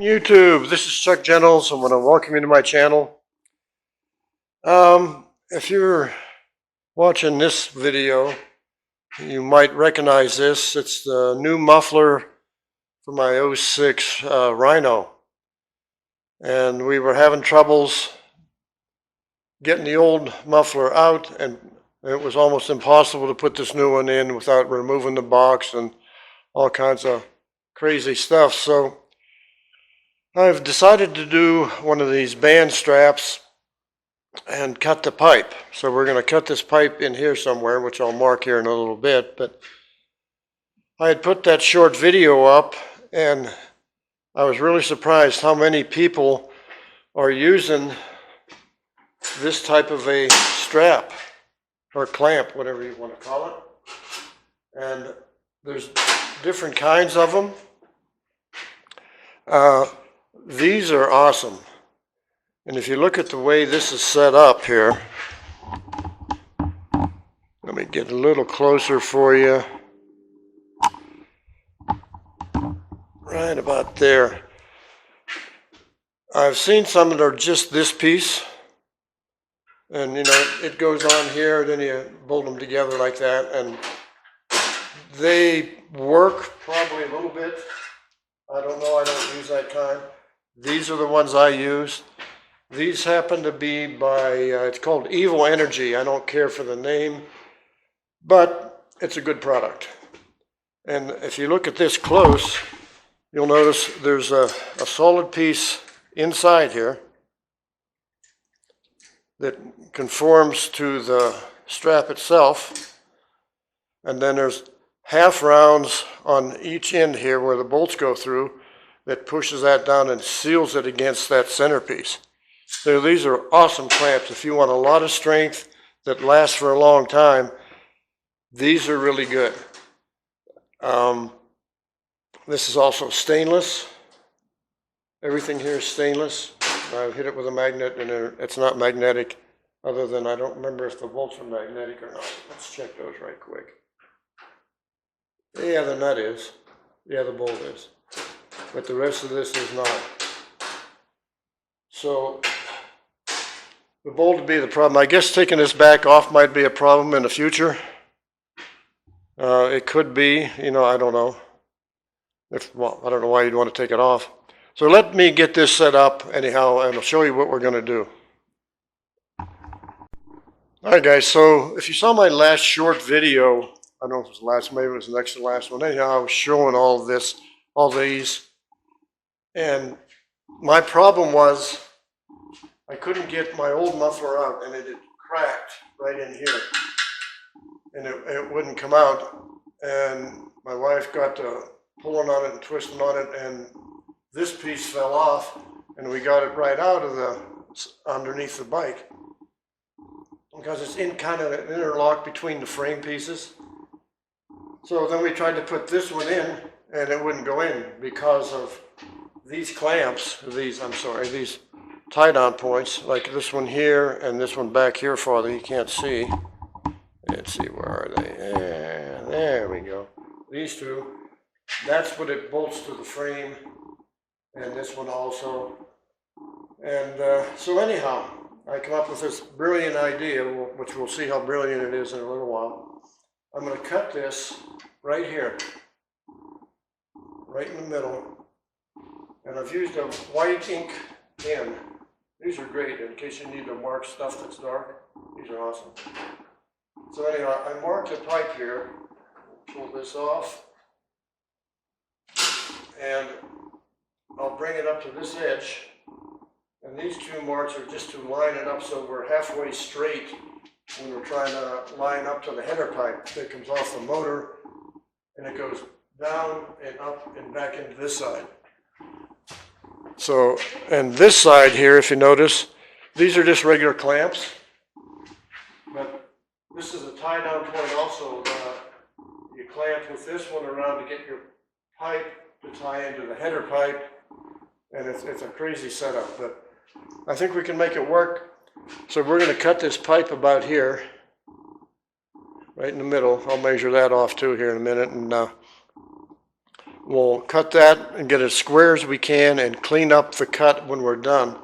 YouTube, this is Chuck Gentles. I want to welcome you to my channel. If you're watching this video, you might recognize this. It's the new muffler for my 06 Rhino. And we were having troubles getting the old muffler out, and it was almost impossible to put this new one in without removing the box and all kinds of crazy stuff. So I've decided to do one of these band straps and cut the pipe. So we're going to cut this pipe in here somewhere, which I'll mark here in a little bit. But I had put that short video up, and I was really surprised how many people are using this type of a strap or clamp, whatever you want to call it. And there's different kinds of them. These are awesome. And if you look at the way this is set up here, let me get a little closer for you. Right about there. I've seen some that are just this piece. And you know, it goes on here, then you bolt them together like that. And they work probably a little bit. I don't know, I don't use that kind. These are the ones I use. These happen to be by, it's called Evil Energy. I don't care for the name, but it's a good product. And if you look at this close, you'll notice there's a solid piece inside here that conforms to the strap itself. And then there's half rounds on each end here where the bolts go through that pushes that down and seals it against that centerpiece. So these are awesome clamps. If you want a lot of strength that lasts for a long time, these are really good. This is also stainless. Everything here is stainless. I hit it with a magnet and it's not magnetic, other than I don't remember if the bolts are magnetic or not. Let's check those right quick. Yeah, the nut is. Yeah, the bolt is. But the rest of this is not. So the bolt would be the problem. I guess taking this back off might be a problem in the future. It could be, you know, I don't know. Well, I don't know why you'd want to take it off. So let me get this set up anyhow, and I'll show you what we're going to do. All right, guys, so if you saw my last short video, I don't know if it was the last, maybe it was the next to last one. Anyhow, I was showing all this, all these. And my problem was I couldn't get my old muffler out, and it had cracked right in here. And it wouldn't come out. And my wife got to pulling on it and twisting on it, and this piece fell off, and we got it right out of the underneath the bike. Because it's in kind of interlocked between the frame pieces. So then we tried to put this one in, and it wouldn't go in because of these clamps, these tie-down points, like this one here and this one back here farther, you can't see. Let's see, where are they? Yeah, there we go. These two, that's what it bolts to the frame, and this one also. And so anyhow, I come up with this brilliant idea, which we'll see how brilliant it is in a little while. I'm going to cut this right here, right in the middle. And I've used a white ink pen. These are great in case you need to mark stuff that's dark. These are awesome. So anyhow, I marked the pipe here. Pull this off. And I'll bring it up to this edge. And these two marks are just to line it up so we're halfway straight when we're trying to line up to the header pipe that comes off the motor. And it goes down and up and back into this side. So, and this side here, if you notice, these are just regular clamps. But this is a tie-down point also. You clamp with this one around to get your pipe to tie into the header pipe. And it's a crazy setup, but I think we can make it work. So we're going to cut this pipe about here, right in the middle. I'll measure that off too here in a minute. And we'll cut that and get as square as we can and clean up the cut when we're done,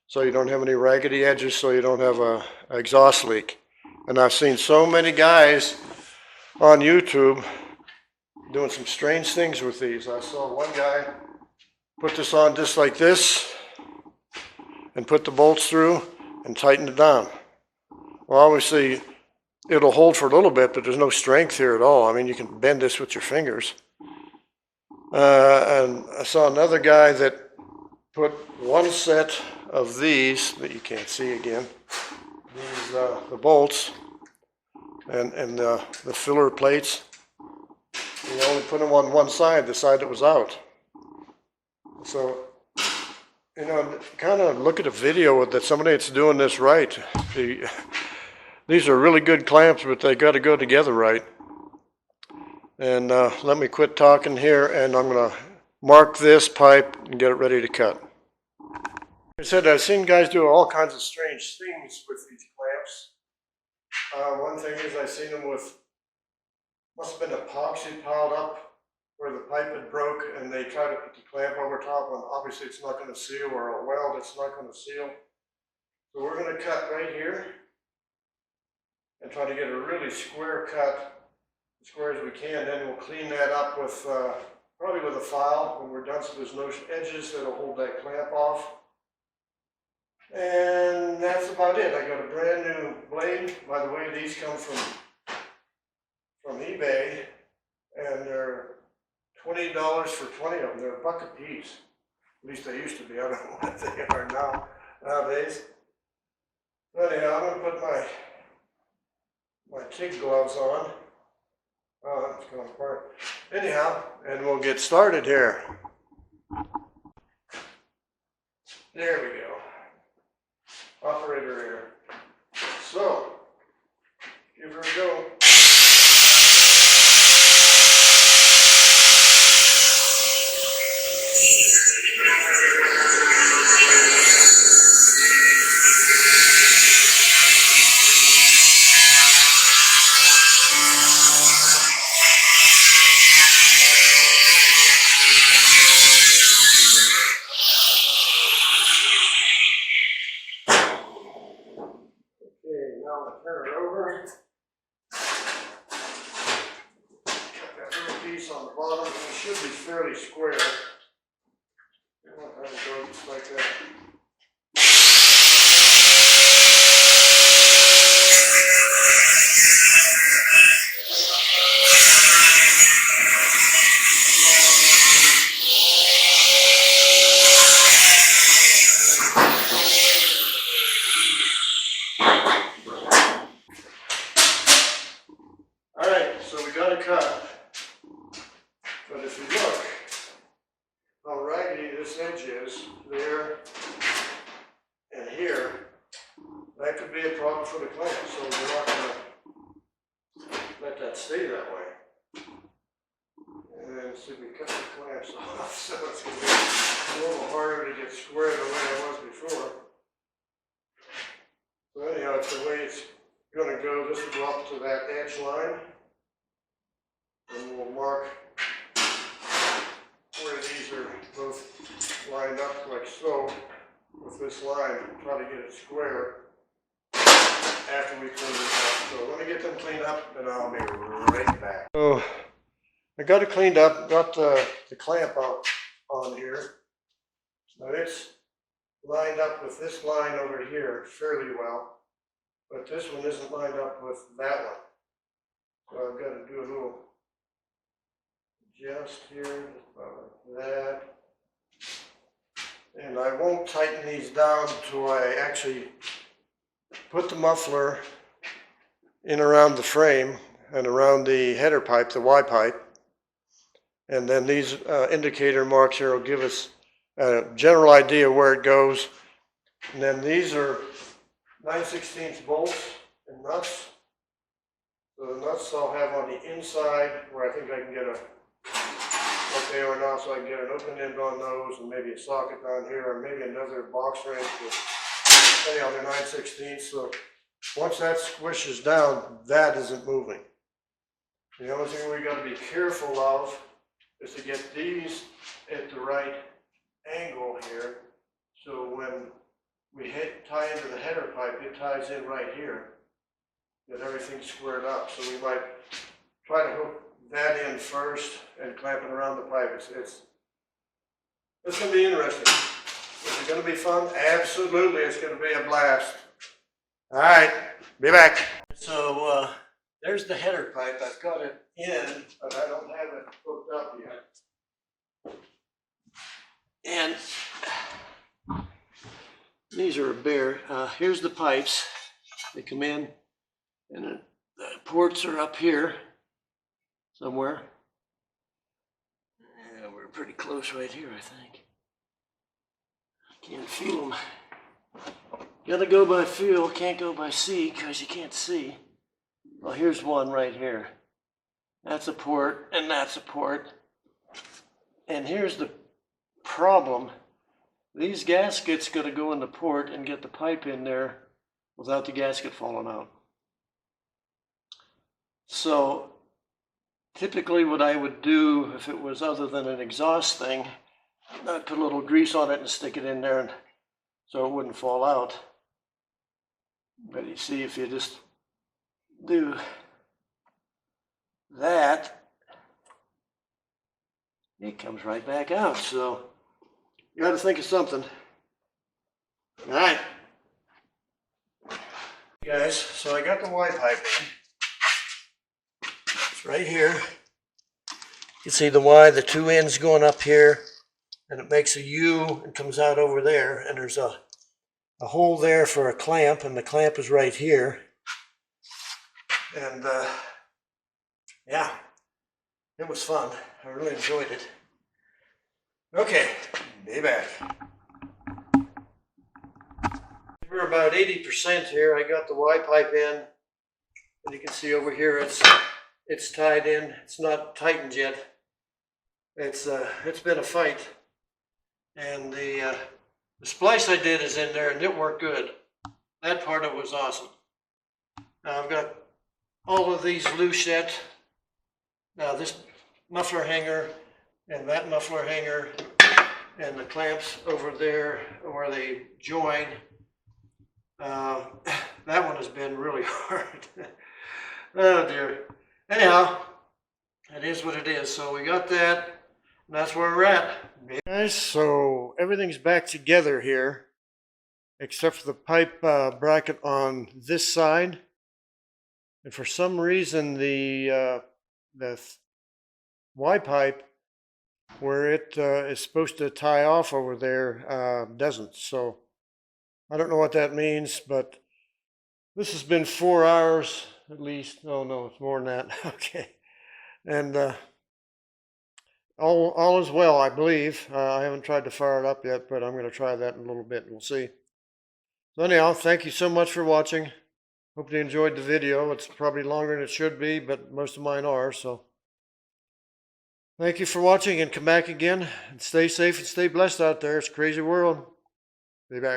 so you don't have any raggedy edges, so you don't have a exhaust leak. And I've seen so many guys on YouTube doing some strange things with these. I saw one guy put this on just like this and put the bolts through and tighten it down. Well, obviously it'll hold for a little bit, but there's no strength here at all. I mean, you can bend this with your fingers. And I saw another guy that put one set of these that you can't see again, these the bolts and the filler plates. He only put them on one side, the side that was out. So, you know, kind of look at a video that somebody that's doing this right. These are really good clamps, but they got to go together right. And let me quit talking here, and I'm going to mark this pipe and get it ready to cut. Like I said, I've seen guys do all kinds of strange things with these clamps. One thing is I've seen them with, must have been epoxy piled up where the pipe had broke, and they try to put the clamp over top, and obviously it's not going to seal, or a weld it's not going to seal. So we're going to cut right here and try to get a really square cut, as square as we can. Then we'll clean that up with probably with a file when we're done, so there's no edges that'll hold that clamp off. And that's about it. I got a brand new blade. By the way, these come from eBay, and they're $20 for 20 of them. They're $1 a piece. At least they used to be. I don't know what they are nowadays. But anyhow, I'm going to put my TIG gloves on. Oh, that's going apart. Anyhow, and we'll get started here. There we go. Operator here. So, give her a go. Turn it over. Cut that little piece on the bottom. It should be fairly square. I want that to go just like that. Cut. But if you look how raggedy this edge is, there and here, that could be a problem for the clamp, so we're not going to let that stay that way. And then see, we cut the clamps off, so it's going to be a little harder to get square the way it was before. So anyhow, it's the way it's going to go. This will go up to that edge line. And we'll mark where these are both lined up like so with this line. Try to get it square after we clean it up. So let me get them cleaned up and I'll be right back. So I got it cleaned up, got the clamp out on here. Now it's lined up with this line over here fairly well, but this one isn't lined up with that one. So I've got to do a little just here, like that. And I won't tighten these down until I actually put the muffler in around the frame and around the header pipe, the Y pipe. And then these indicator marks here will give us a general idea where it goes. And then these are 9/16 bolts and nuts. So the nuts I'll have on the inside where I think I can get what they are now, so I can get an open end on those, and maybe a socket down here, or maybe another box wrench with, anyhow, they're 9/16. So once that squishes down, that isn't moving. The only thing we got to be careful of is to get these at the right angle here. So when we tie into the header pipe, it ties in right here. Get everything squared up. So we might try to hook that in first and clamp it around the pipe. It's going to be interesting. Is it going to be fun? Absolutely, it's going to be a blast. All right, be back. So there's the header pipe. I've got it in, but I don't have it hooked up yet. And these are bare. Here's the pipes. They come in, and the ports are up here somewhere. Yeah, we're pretty close right here, I think. Can't feel them. Gotta go by feel, can't go by see, because you can't see. Well, here's one right here. That's a port, and that's a port. And here's the problem. These gaskets gotta go in the port and get the pipe in there without the gasket falling out. So typically what I would do if it was other than an exhaust thing, I'd put a little grease on it and stick it in there and so it wouldn't fall out. But you see, if you just do that, it comes right back out. So you got to think of something. All right, guys, so I got the Y pipe in. It's right here. You can see the Y, the two ends going up here, and it makes a U and comes out over there, and there's a hole there for a clamp, and the clamp is right here. And yeah, it was fun. I really enjoyed it. Okay, be back. We're about 80% here. I got the Y pipe in, and you can see over here it's tied in. It's not tightened yet. It's been a fight, and the splice I did is in there, and it worked good. That part of it was awesome. Now I've got all of these loose yet. Now this muffler hanger and that muffler hanger and the clamps over there where they join. That one has been really hard. Oh dear. Anyhow, it is what it is. So we got that. And that's where we're at. Guys, so everything's back together here, except for the pipe bracket on this side. And for some reason, the Y pipe, where it is supposed to tie off over there, doesn't. So I don't know what that means, but this has been 4 hours at least. Oh no, it's more than that. Okay, and all is well, I believe. I haven't tried to fire it up yet, but I'm going to try that in a little bit, and we'll see. So anyhow, thank you so much for watching. Hope you enjoyed the video. It's probably longer than it should be, but most of mine are. So thank you for watching, and come back again. And stay safe and stay blessed out there. It's a crazy world. Be back.